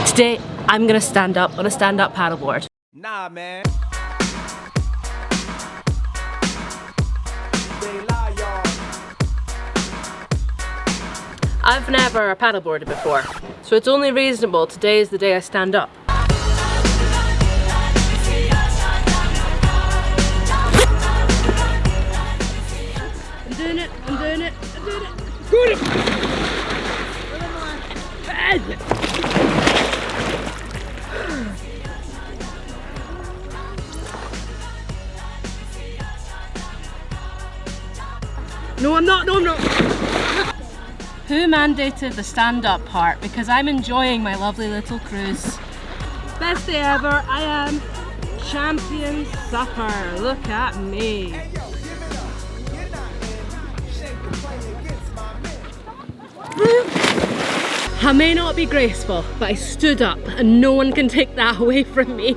Today, I'm gonna stand up on a stand-up paddleboard. Nah, man. I've never paddleboarded before, so it's only reasonable today is the day I stand up. I'm doing it, I'm doing it, I'm doing it. Good! No, I'm not, no, I'm not. Who mandated the stand-up part? Because I'm enjoying my lovely little cruise. Best day ever, I am champion supper. Look at me. I may not be graceful, but I stood up and no one can take that away from me.